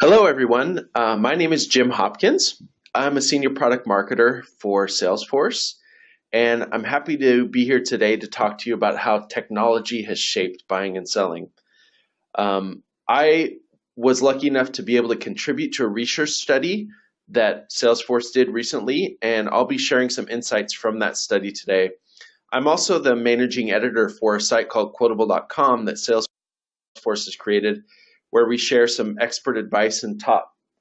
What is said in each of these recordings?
Hello, everyone. My name is Jim Hopkins. I'm a senior product marketer for Salesforce, and I'm happy to be here today to talk to you about how technology has shaped buying and selling. I was lucky enough to be able to contribute to a research study that Salesforce did recently, and I'll be sharing some insights from that study today. I'm also the managing editor for a site called Quotable.com that Salesforce has created, where we share some expert advice and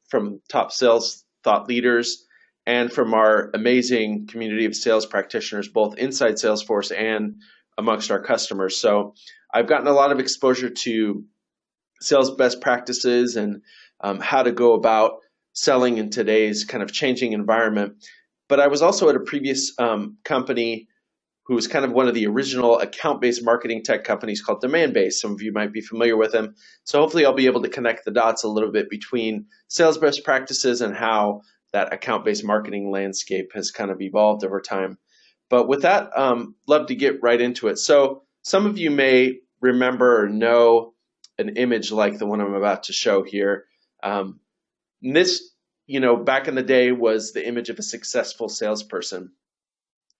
from top sales thought leaders and from our amazing community of sales practitioners, both inside Salesforce and amongst our customers. So I've gotten a lot of exposure to sales best practices and how to go about selling in today's kind of changing environment. But I was also at a previous company who was kind of one of the original account-based marketing tech companies called Demandbase. Some of you might be familiar with them. So hopefully I'll be able to connect the dots a little bit between sales best practices and how that account-based marketing landscape has kind of evolved over time. But with that, love to get right into it. So some of you may remember or know an image like the one I'm about to show here. This, back in the day was the image of a successful salesperson.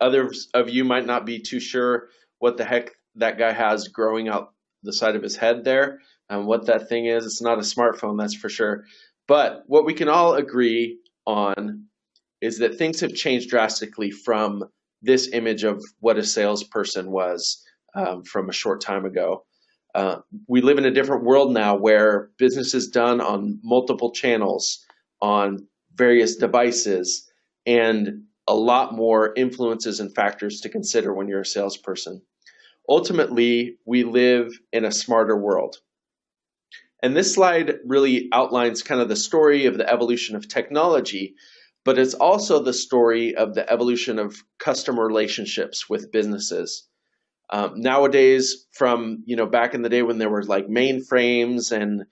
Others of you might not be too sure what the heck that guy has growing out the side of his head there and what that thing is. It's not a smartphone, that's for sure. But what we can all agree on is that things have changed drastically from this image of what a salesperson was from a short time ago. We live in a different world now where business is done on multiple channels, on various devices, and a lot more influences and factors to consider when you're a salesperson. Ultimately, we live in a smarter world. And this slide really outlines kind of the story of the evolution of technology, but it's also the story of the evolution of customer relationships with businesses. Nowadays, from back in the day when there were like mainframes and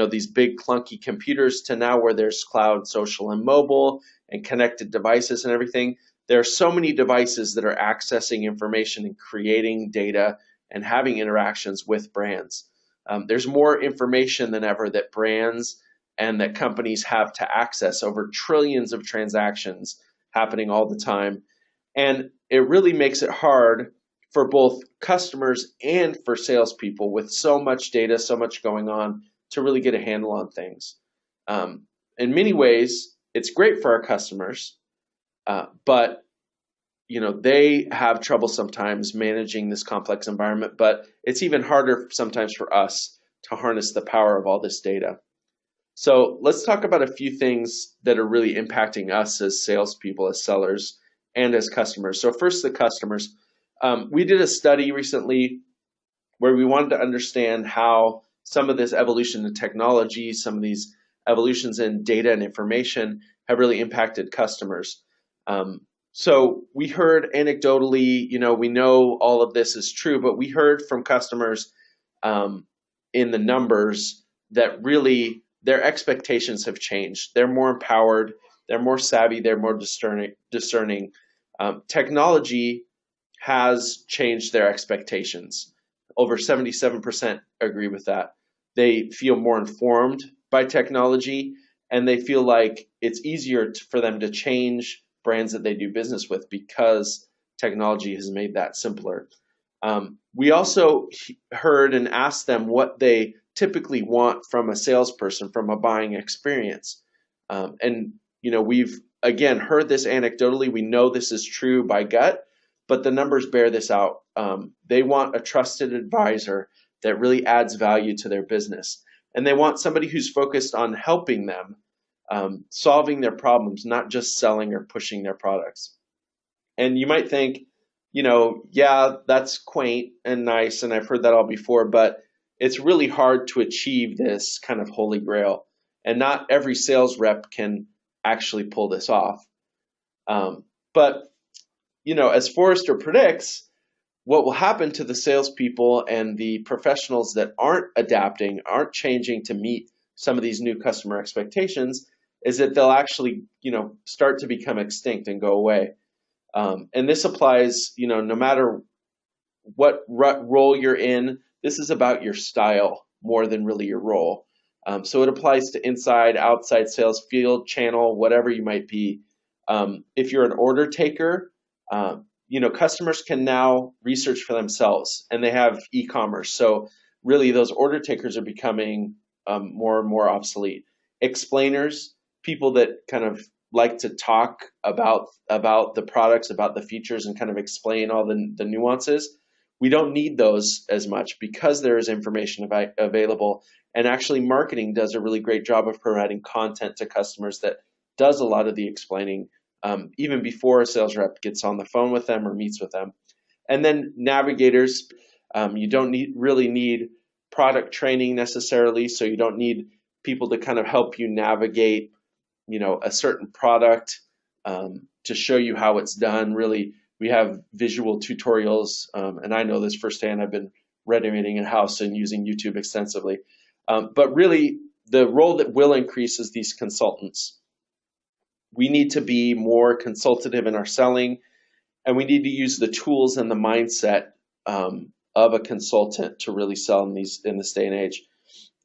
these big clunky computers to now where there's cloud, social, and mobile and connected devices and everything, there are so many devices that are accessing information and creating data and having interactions with brands. There's more information than ever that brands and that companies have to access, over trillions of transactions happening all the time. And it really makes it hard for both customers and for salespeople with so much data, so much going on, to really get a handle on things. In many ways, it's great for our customers, but they have trouble sometimes managing this complex environment, but it's even harder sometimes for us to harness the power of all this data. So let's talk about a few things that are really impacting us as salespeople, as sellers, and as customers. So first, the customers. We did a study recently where we wanted to understand how some of this evolution in technology, some of these evolutions in data and information have really impacted customers. So we heard anecdotally, we know all of this is true, but we heard from customers in the numbers that really their expectations have changed. They're more empowered, they're more savvy, they're more discerning. Technology has changed their expectations. Over 77% agree with that. They feel more informed by technology, and they feel like it's easier for them to change brands that they do business with because technology has made that simpler. We also heard and asked them what they typically want from a salesperson, from a buying experience. We've, again, heard this anecdotally. We know this is true by gut, but the numbers bear this out. They want a trusted advisor that really adds value to their business. And they want somebody who's focused on helping them, solving their problems, not just selling or pushing their products. And you might think, yeah, that's quaint and nice, and I've heard that all before, but it's really hard to achieve this kind of holy grail. And not every sales rep can actually pull this off. But as Forrester predicts, what will happen to the salespeople and the professionals that aren't adapting, aren't changing to meet some of these new customer expectations, is that they'll actually, start to become extinct and go away. And this applies, no matter what role you're in. This is about your style more than really your role. So it applies to inside, outside sales, field, channel, whatever you might be. If you're an order taker, customers can now research for themselves, and they have e-commerce. So really, those order takers are becoming more and more obsolete. Explainers, people that kind of like to talk about the products, about the features, and kind of explain all the nuances. We don't need those as much because there is information available. And actually, marketing does a really great job of providing content to customers that does a lot of the explaining, even before a sales rep gets on the phone with them or meets with them. And then navigators, you don't really need product training necessarily, so you don't need people to kind of help you navigate, a certain product to show you how it's done. Really, we have visual tutorials, and I know this firsthand. I've been renovating a house and using YouTube extensively. But really, the role that will increase is these consultants. We need to be more consultative in our selling, and we need to use the tools and the mindset of a consultant to really sell in this day and age.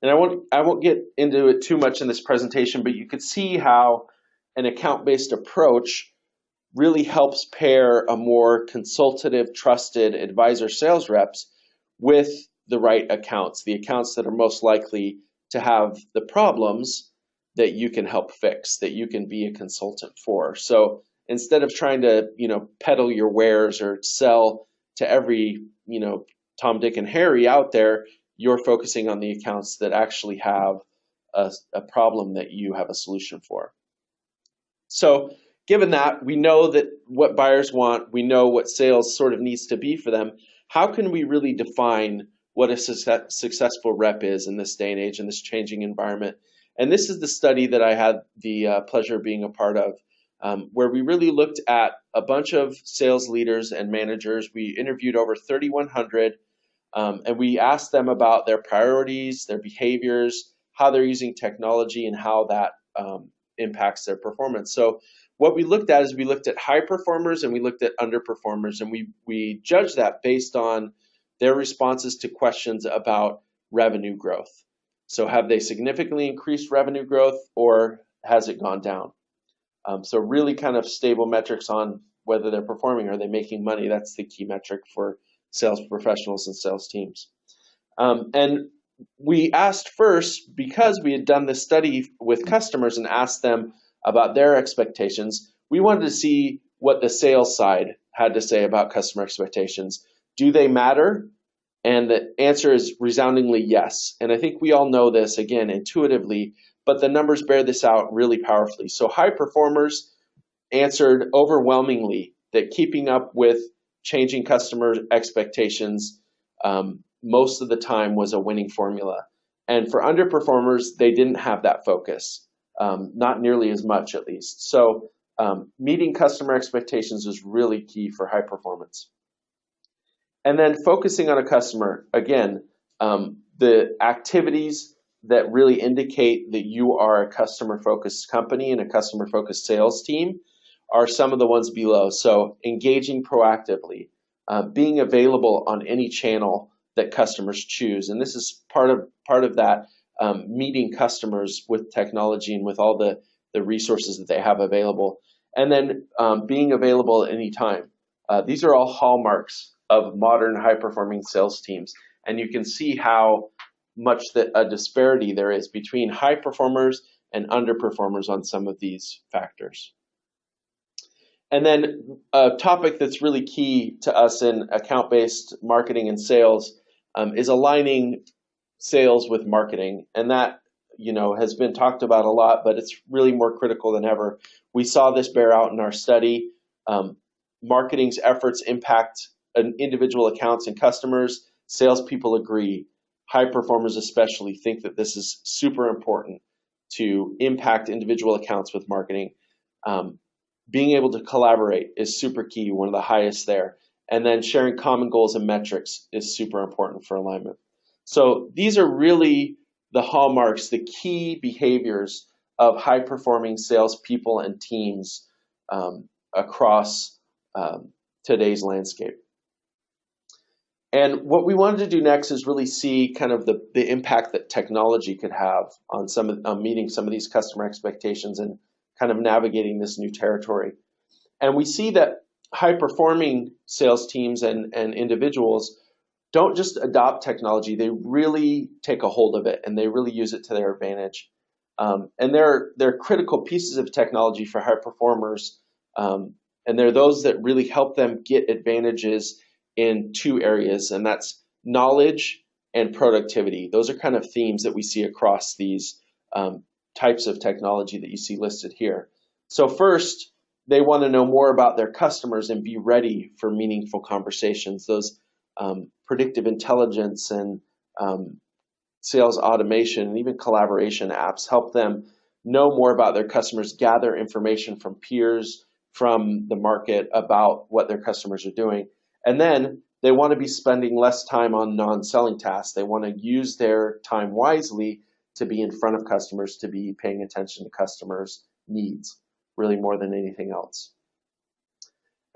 And I won't get into it too much in this presentation, but you could see how an account-based approach really helps pair a more consultative, trusted advisor sales reps with the right accounts, the accounts that are most likely to have the problems that you can help fix, that you can be a consultant for. So instead of trying to, peddle your wares or sell to every, Tom, Dick, and Harry out there, you're focusing on the accounts that actually have a problem that you have a solution for. So given that, we know that what buyers want, we know what sales sort of needs to be for them. How can we really define what a successful rep is in this day and age, in this changing environment? And this is the study that I had the pleasure of being a part of, where we really looked at a bunch of sales leaders and managers. We interviewed over 3,100, and we asked them about their priorities, their behaviors, how they're using technology, and how that impacts their performance. So what we looked at is we looked at high performers and we looked at underperformers, and we judged that based on their responses to questions about revenue growth. So have they significantly increased revenue growth, or has it gone down? So really kind of stable metrics on whether they're performing. Are they making money? That's the key metric for sales professionals and sales teams. And we asked first, because we had done this study with customers and asked them about their expectations, we wanted to see what the sales side had to say about customer expectations. Do they matter? And the answer is resoundingly yes. And I think we all know this, again, intuitively, but the numbers bear this out really powerfully. So high performers answered overwhelmingly that keeping up with changing customer expectations most of the time was a winning formula. And for underperformers, they didn't have that focus, not nearly as much at least. So meeting customer expectations is really key for high performance. And then focusing on a customer, again, the activities that really indicate that you are a customer-focused company and a customer-focused sales team are some of the ones below. So engaging proactively, being available on any channel that customers choose. And this is part of that, meeting customers with technology and with all the resources that they have available. And then being available at any time. These are all hallmarks of modern high-performing sales teams. And you can see how much a disparity there is between high performers and underperformers on some of these factors. And then a topic that's really key to us in account-based marketing and sales is aligning sales with marketing. And that, has been talked about a lot, but it's really more critical than ever. We saw this bear out in our study. Marketing's efforts impact individual accounts and customers. Salespeople agree. High performers especially think that this is super important to impact individual accounts with marketing. Being able to collaborate is super key, one of the highest there. And then sharing common goals and metrics is super important for alignment. So these are really the hallmarks, the key behaviors of high-performing salespeople and teams across today's landscape. And what we wanted to do next is really see kind of the impact that technology could have on meeting some of these customer expectations and kind of navigating this new territory. And we see that high-performing sales teams and individuals don't just adopt technology, they really take a hold of it and they really use it to their advantage. And they're critical pieces of technology for high performers. And they're those that really help them get advantages in two areas, and that's knowledge and productivity. Those are kind of themes that we see across these types of technology that you see listed here. So first, they want to know more about their customers and be ready for meaningful conversations. Those predictive intelligence and sales automation and even collaboration apps help them know more about their customers, gather information from peers, from the market about what their customers are doing. And then they want to be spending less time on non-selling tasks. They want to use their time wisely to be in front of customers, to be paying attention to customers' needs, really more than anything else.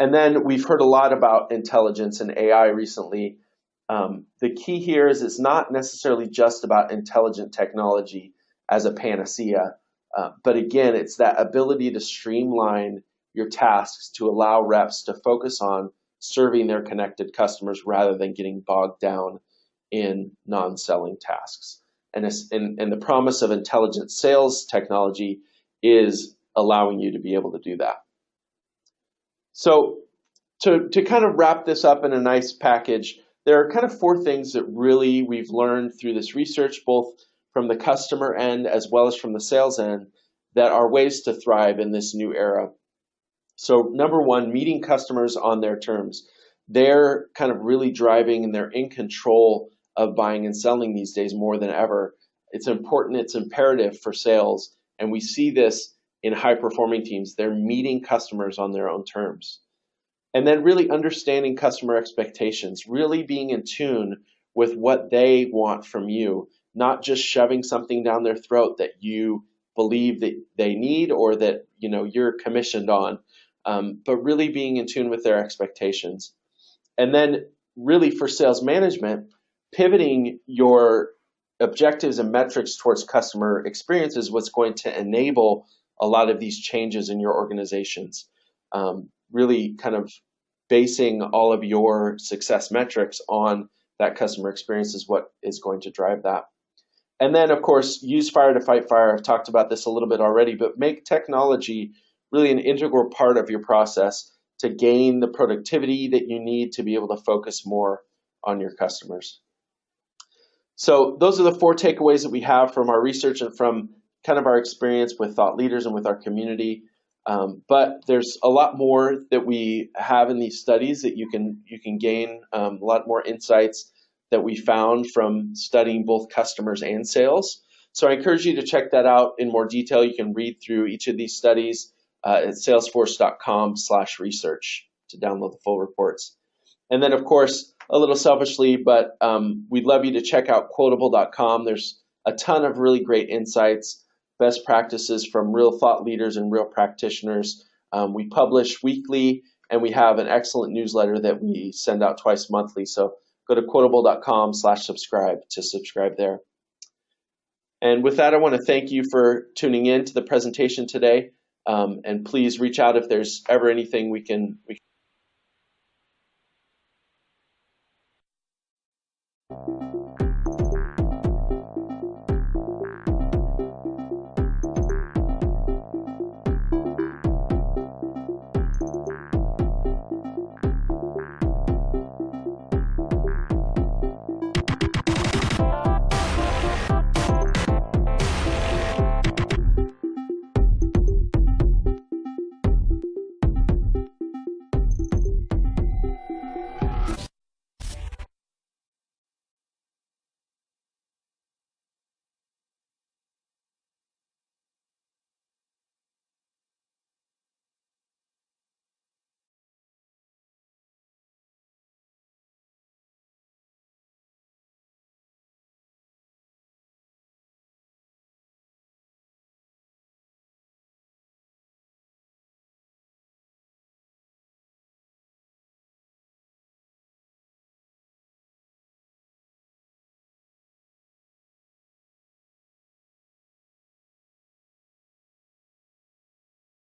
And then we've heard a lot about intelligence and AI recently. The key here is it's not necessarily just about intelligent technology as a panacea, but again, it's that ability to streamline your tasks to allow reps to focus on serving their connected customers rather than getting bogged down in non-selling tasks. And the promise of intelligent sales technology is allowing you to be able to do that. So to kind of wrap this up in a nice package, there are kind of four things that really we've learned through this research, both from the customer end as well as from the sales end, that are ways to thrive in this new era. So number one, meeting customers on their terms. They're kind of really driving and they're in control of buying and selling these days more than ever. It's important, it's imperative for sales, and we see this in high-performing teams. They're meeting customers on their own terms. And then really understanding customer expectations, really being in tune with what they want from you, not just shoving something down their throat that you believe that they need or that you're commissioned on, but really being in tune with their expectations. And then really for sales management, pivoting your objectives and metrics towards customer experience is what's going to enable a lot of these changes in your organizations. Really kind of basing all of your success metrics on that customer experience is what is going to drive that. And then, of course, use fire to fight fire. I've talked about this a little bit already, but make technology really an integral part of your process to gain the productivity that you need to be able to focus more on your customers. So those are the four takeaways that we have from our research and from kind of our experience with thought leaders and with our community. But there's a lot more that we have in these studies that you can gain a lot more insights that we found from studying both customers and sales. So I encourage you to check that out in more detail. You can read through each of these studies at salesforce.com/research to download the full reports. And then, of course, a little selfishly, but we'd love you to check out quotable.com. There's a ton of really great insights, best practices from real thought leaders and real practitioners. We publish weekly, and we have an excellent newsletter that we send out twice monthly. So go to quotable.com/subscribe to subscribe there. And with that, I want to thank you for tuning in to the presentation today. And please reach out if there's ever anything we can